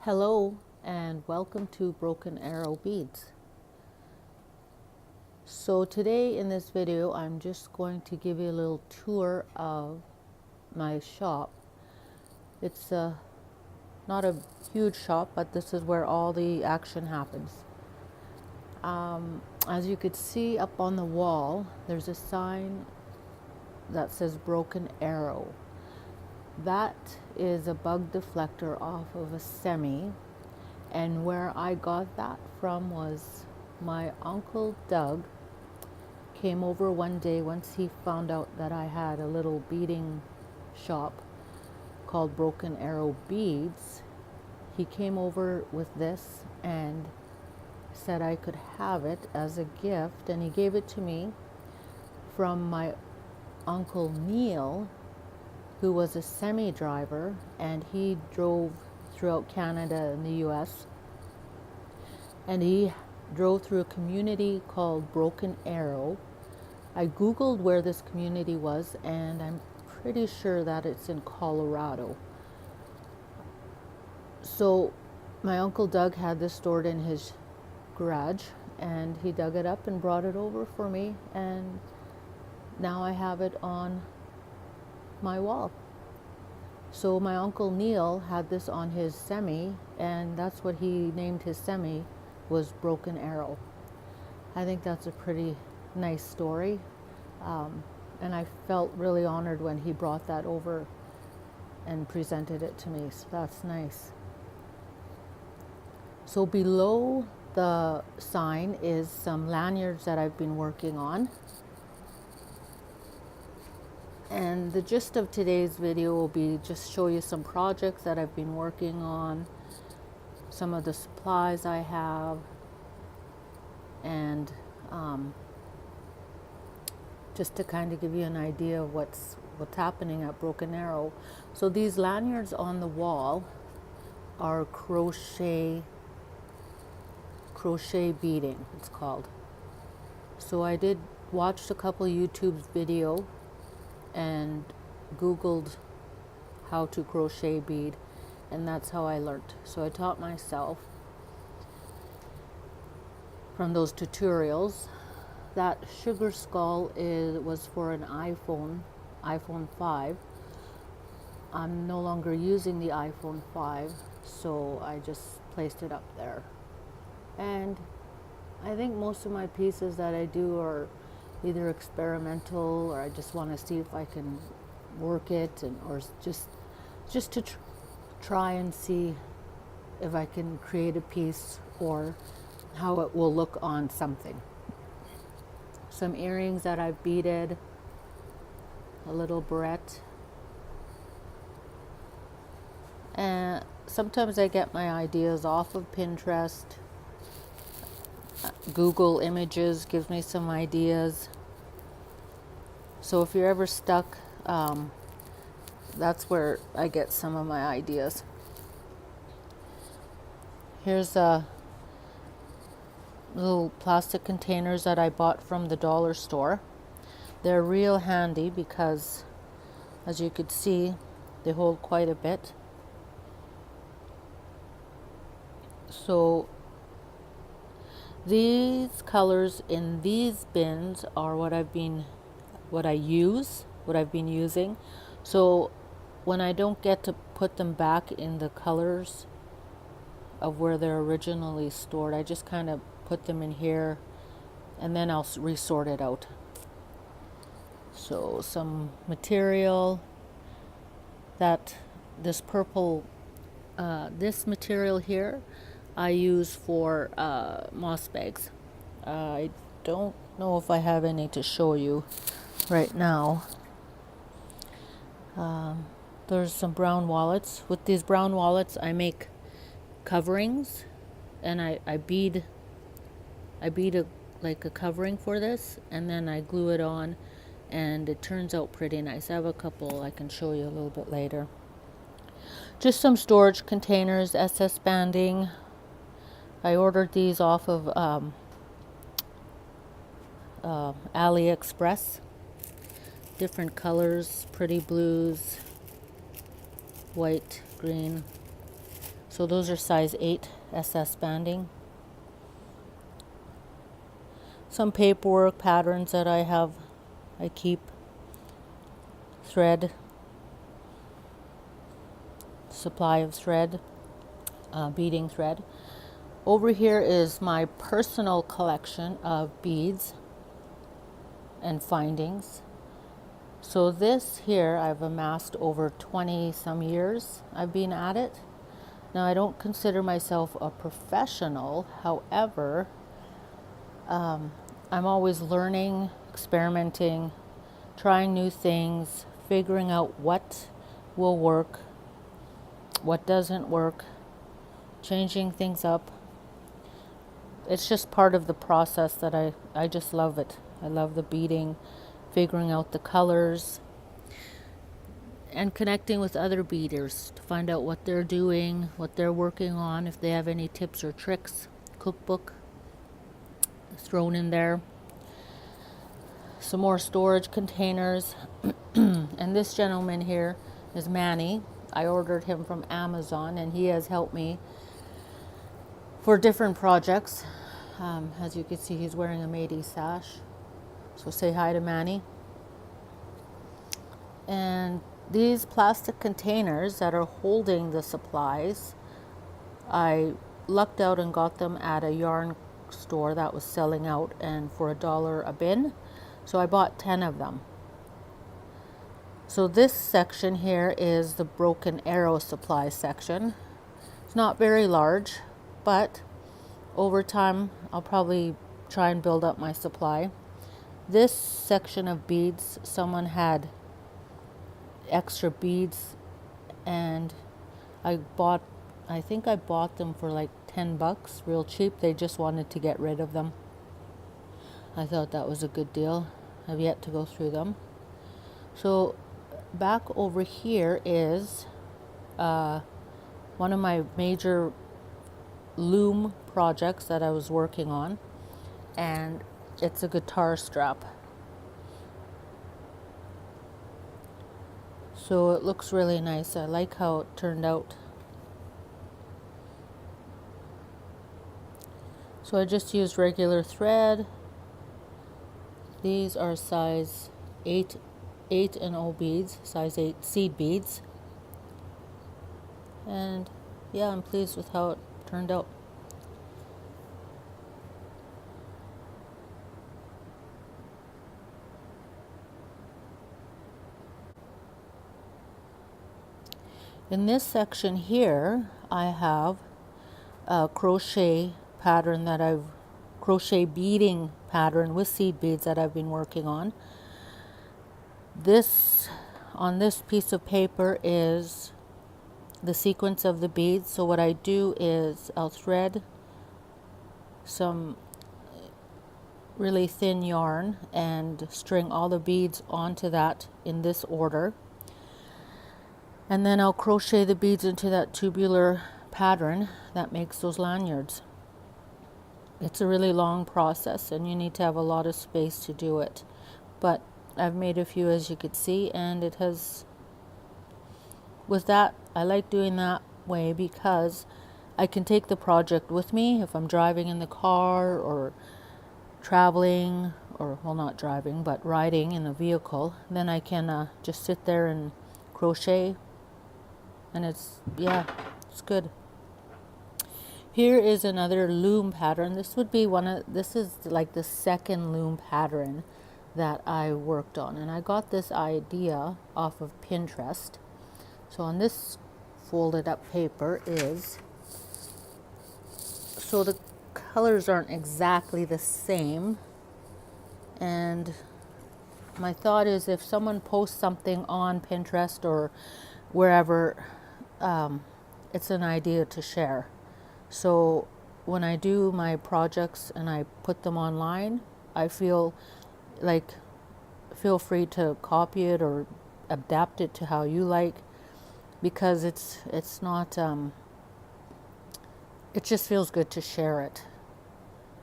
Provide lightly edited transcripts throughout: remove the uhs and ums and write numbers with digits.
Hello and welcome to Broken Arrow Beads. So today in this video I'm just going to give you a little tour of my shop. It's not a huge shop, but this is where all the action happens. As you could see up on the wall, there's a sign that says Broken Arrow. That is a bug deflector off of a semi. And where I got that from was my Uncle Doug came over one day once he found out that I had a little beading shop called Broken Arrow Beads. He came over with this and said I could have it as a gift, and he gave it to me from my Uncle Neil, who was a semi driver, and he drove throughout Canada and the US, and he drove through a community called Broken Arrow. I googled where this community was, and I'm pretty sure that it's in Colorado. So my Uncle Doug had this stored in his garage, and he dug it up and brought it over for me, and now I have it on my wall. So my Uncle Neil had this on his semi, and that's what he named his semi, was Broken Arrow. I think that's a pretty nice story, and I felt really honored when he brought that over and presented it to me, so that's nice. So below the sign is some lanyards that I've been working on. And the gist of today's video will be just show you some projects that I've been working on, some of the supplies I have, and just to kind of give you an idea of what's happening at Broken Arrow. So these lanyards on the wall are crochet beading, it's called. So I did watch a couple YouTube's video and googled how to crochet bead, and that's how I learned. So I taught myself from those tutorials. That sugar skull was for an iPhone 5. I'm no longer using the iPhone 5, so I just placed it up there. And I think most of my pieces that I do are either experimental, or I just want to see if I can work it, or just to try and see if I can create a piece or how it will look on something. Some earrings that I've beaded, a little barrette, and sometimes I get my ideas off of Pinterest. Google Images gives me some ideas. So if you're ever stuck, that's where I get some of my ideas. Here's little plastic containers that I bought from the dollar store. They're real handy because, as you could see, they hold quite a bit. So these colors in these bins are what I've been using. So when I don't get to put them back in the colors of where they're originally stored, I just kind of put them in here, and then I'll resort it out. So some material that this purple, this material here, I use for moss bags. I don't know if I have any to show you right now. There's some brown wallets. With these brown wallets, I make coverings, and I bead like a covering for this, and then I glue it on, and it turns out pretty nice. I have a couple I can show you a little bit later. Just some storage containers, SS banding. I ordered these off of AliExpress. Different colors, pretty blues, white, green. So So those are size 8 SS banding. Some paperwork patterns that I keep. Thread, supply of thread, beading thread. Over here is my personal collection of beads and findings. So this here I've amassed over 20 some years I've been at it. Now I don't consider myself a professional, however, I'm always learning, experimenting, trying new things, figuring out what will work, what doesn't work, changing things up. It's just part of the process that I just love it. I love the beading, figuring out the colors, and connecting with other beaders to find out what they're doing, what they're working on, if they have any tips or tricks. Cookbook thrown in there. Some more storage containers. And this gentleman here is Manny. I ordered him from Amazon and he has helped me for different projects. As you can see, he's wearing a Métis sash. So say hi to Manny. And these plastic containers that are holding the supplies, I lucked out and got them at a yarn store that was selling out, and for $1 a bin. So I bought 10 of them. So this section here is the Broken Arrow supply section. It's not very large, but over time I'll probably try and build up my supply. This section of beads, someone had extra beads and I think I bought them for like $10, real cheap. They just wanted to get rid of them. I thought that was a good deal. I've yet to go through them. So back over here is one of my major loom projects that I was working on, and it's a guitar strap. So it looks really nice. I like how it turned out. So I just used regular thread. These are size 8 and O beads, size 8 seed beads. And yeah, I'm pleased with how it turned out. In this section here, I have a crochet pattern crochet beading pattern with seed beads that I've been working on. On this piece of paper is the sequence of the beads. So what I do is I'll thread some really thin yarn and string all the beads onto that in this order. And then I'll crochet the beads into that tubular pattern that makes those lanyards. It's a really long process and you need to have a lot of space to do it. But I've made a few, as you could see, and it has, with that, I like doing that way because I can take the project with me if I'm driving in the car or traveling, or well, not driving, but riding in a vehicle. Then I can just sit there and crochet, and it's good. Here is another loom pattern. This is like the second loom pattern that I worked on, and I got this idea off of Pinterest. So on this folded up paper so the colors aren't exactly the same, and my thought is if someone posts something on Pinterest or wherever, it's an idea to share. So when I do my projects and I put them online, I feel free to copy it or adapt it to how you like, because it's not it just feels good to share it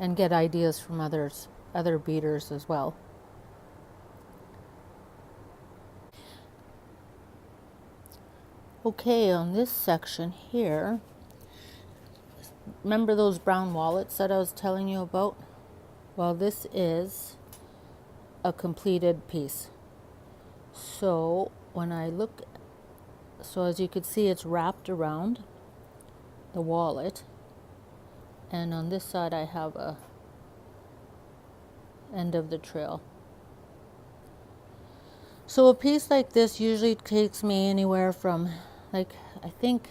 and get ideas from other beaders as well. Okay, on this section here, Remember those brown wallets that I was telling you about? Well, this is a completed piece. So when I look, so as you can see, it's wrapped around the wallet, and on this side I have a end of the trail. So a piece like this usually takes me anywhere from, like, I think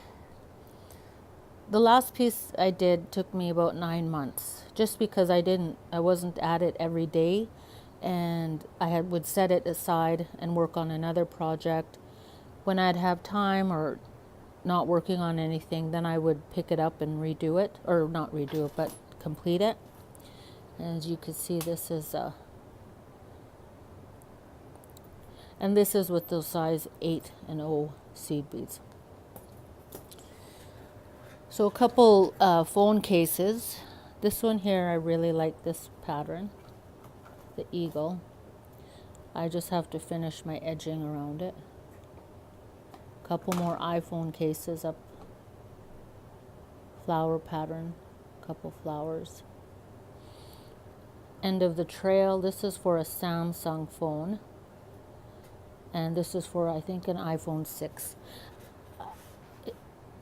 the last piece I did took me about 9 months, just because I wasn't at it every day, and would set it aside and work on another project. When I'd have time or not working on anything, then I would pick it up and redo it, or not redo it, but complete it. And as you can see, this is and this is with those size 8 and 0 seed beads. So a couple phone cases. This one here, I really like this pattern, the eagle. I just have to finish my edging around it. A couple more iPhone cases up, flower pattern, couple flowers. End of the trail, this is for a Samsung phone. And this is for, I think, an iPhone 6.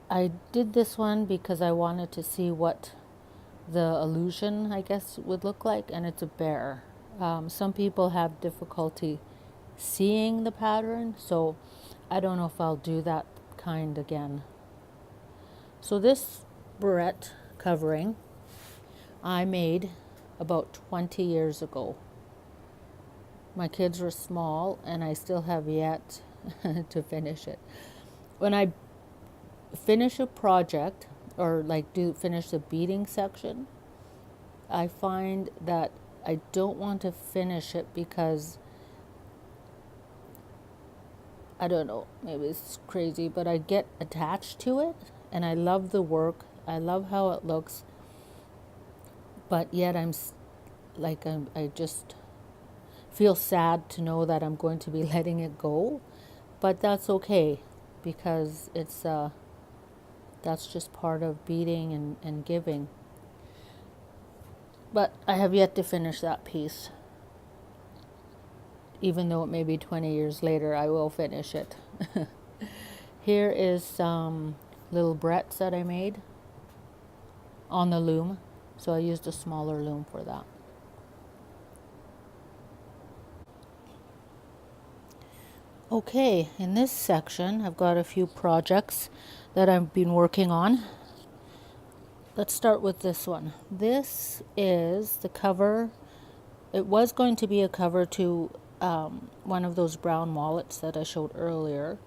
I did this one because I wanted to see what the illusion, I guess, would look like, and it's a bear. Some people have difficulty seeing the pattern, so I don't know if I'll do that kind again. So this barrette covering I made about 20 years ago. My kids were small, and I still have yet to finish it. When I finish a project, or like finish the beading section, I find that I don't want to finish it because, I don't know, maybe it's crazy, but I get attached to it, and I love the work. I love how it looks, but yet I just feel sad to know that I'm going to be letting it go, but that's okay, because it's that's just part of beading and giving. But I have yet to finish that piece. Even though it may be 20 years later, I will finish it. Here is some little barrettes that I made on the loom. So I used a smaller loom for that. Okay, in this section, I've got a few projects that I've been working on. Let's start with this one. This is the cover. It was going to be a cover to one of those brown wallets that I showed earlier.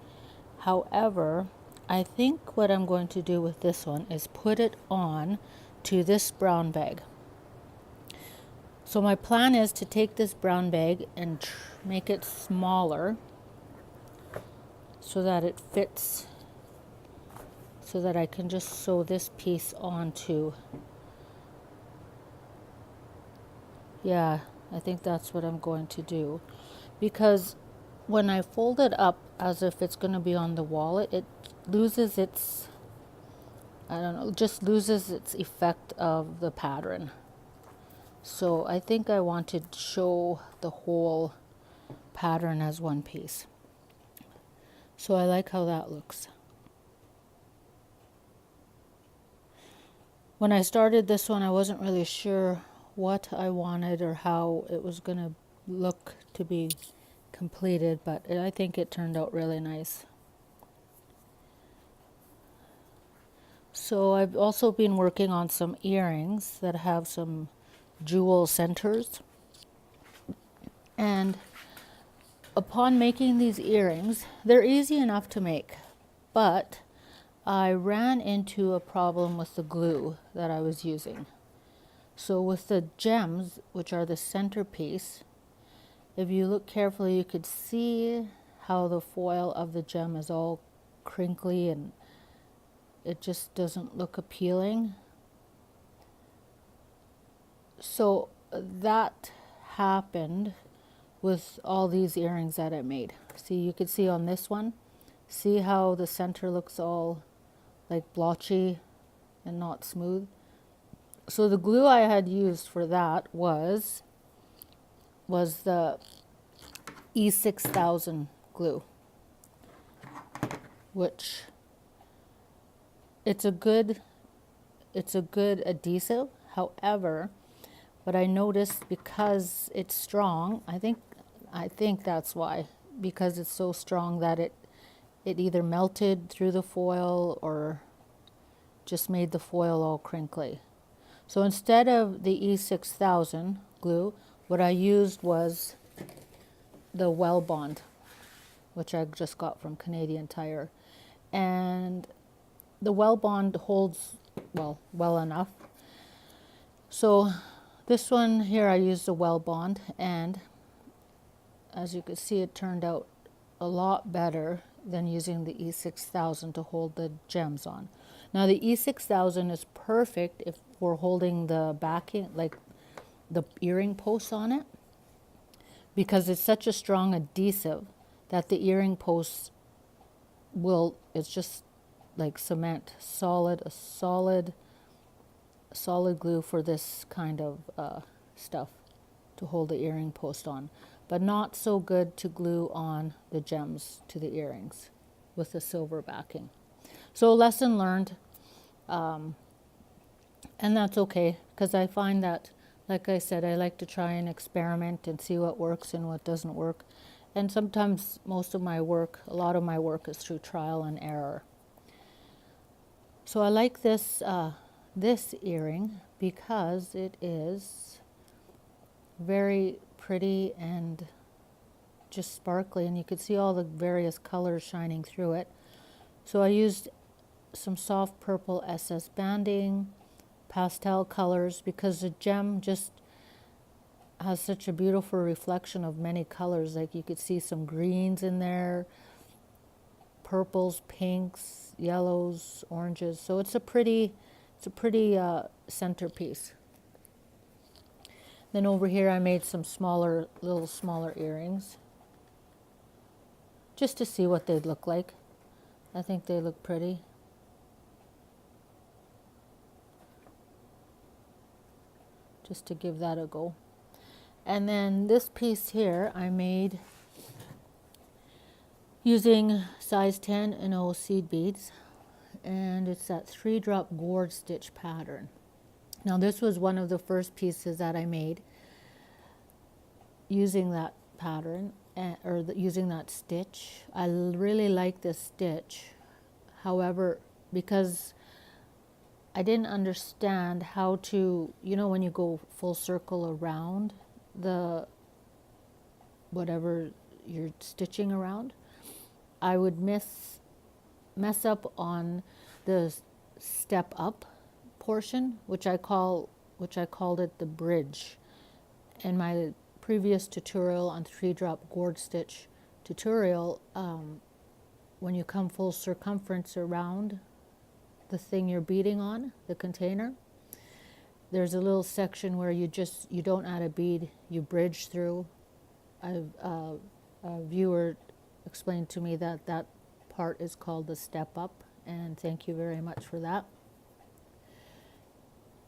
However, I think what I'm going to do with this one is put it on to this brown bag. So my plan is to take this brown bag and make it smaller so that it fits, so that I can just sew this piece onto. Yeah, I think that's what I'm going to do, because when I fold it up as if it's going to be on the wallet, it loses its, I don't know, just loses its effect of the pattern. So I think I want to show the whole pattern as one piece. So I like how that looks. When I started this one, I wasn't really sure what I wanted or how it was going to look to be completed, but I think it turned out really nice. So I've also been working on some earrings that have some jewel centers. And upon making these earrings, they're easy enough to make, but I ran into a problem with the glue that I was using. So with the gems, which are the centerpiece, if you look carefully, you could see how the foil of the gem is all crinkly and it just doesn't look appealing. So that happened with all these earrings that I made. See, you could see on this one, see how the center looks all like blotchy and not smooth. So the glue I had used for that was the E6000 glue, which it's a good adhesive. However, what I noticed, because it's strong, I think that's why, because it's so strong that it either melted through the foil or just made the foil all crinkly. So instead of the E6000 glue, what I used was the Well Bond, which I just got from Canadian Tire. And the Well Bond holds well enough. So this one here, I used the Well Bond, and as you can see, it turned out a lot better than using the E6000 to hold the gems on. Now the E6000 is perfect if we're holding the backing, like the earring posts on it, because it's such a strong adhesive that the earring posts it's just like cement, a solid glue for this kind of stuff to hold the earring post on, but not so good to glue on the gems to the earrings with the silver backing. So lesson learned, and that's okay, because I find that, like I said, I like to try and experiment and see what works and what doesn't work. And sometimes a lot of my work is through trial and error. So I like this earring because it is very pretty and just sparkly, and you could see all the various colors shining through it. So I used some soft purple SS banding, pastel colors, because the gem just has such a beautiful reflection of many colors. Like you could see some greens in there, purples, pinks, yellows, oranges. So it's a pretty centerpiece. Then over here I made some little smaller earrings, just to see what they'd look like. I think they look pretty. Just to give that a go. And then this piece here I made using size 10 and 0 seed beads, and it's that 3-drop gourd stitch pattern. Now this was one of the first pieces that I made using that pattern, using that stitch. I really like this stitch. However, because I didn't understand how to, when you go full circle around the whatever you're stitching around, I would mess up on the step up portion, which I called it the bridge. In my previous tutorial on 3-drop gourd stitch tutorial, when you come full circumference around the thing you're beading on, the container, there's a little section where you don't add a bead, you bridge through. A viewer explained to me that part is called the step up, and thank you very much for that.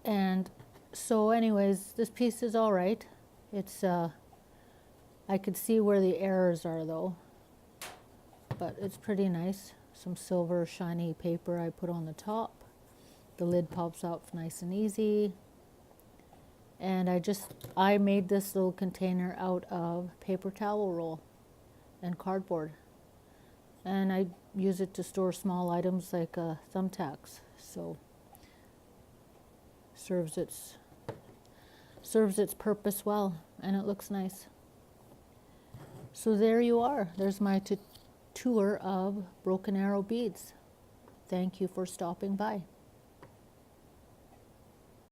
And so anyways, this piece is all right. It's I could see where the errors are though, but it's pretty nice. Some silver shiny paper I put on the top. The lid pops off nice and easy. And I made this little container out of paper towel roll and cardboard. And I use it to store small items like thumbtacks. So serves its purpose well, and it looks nice. So there you are. There's my tour of Broken Arrow beads. Thank you for stopping by.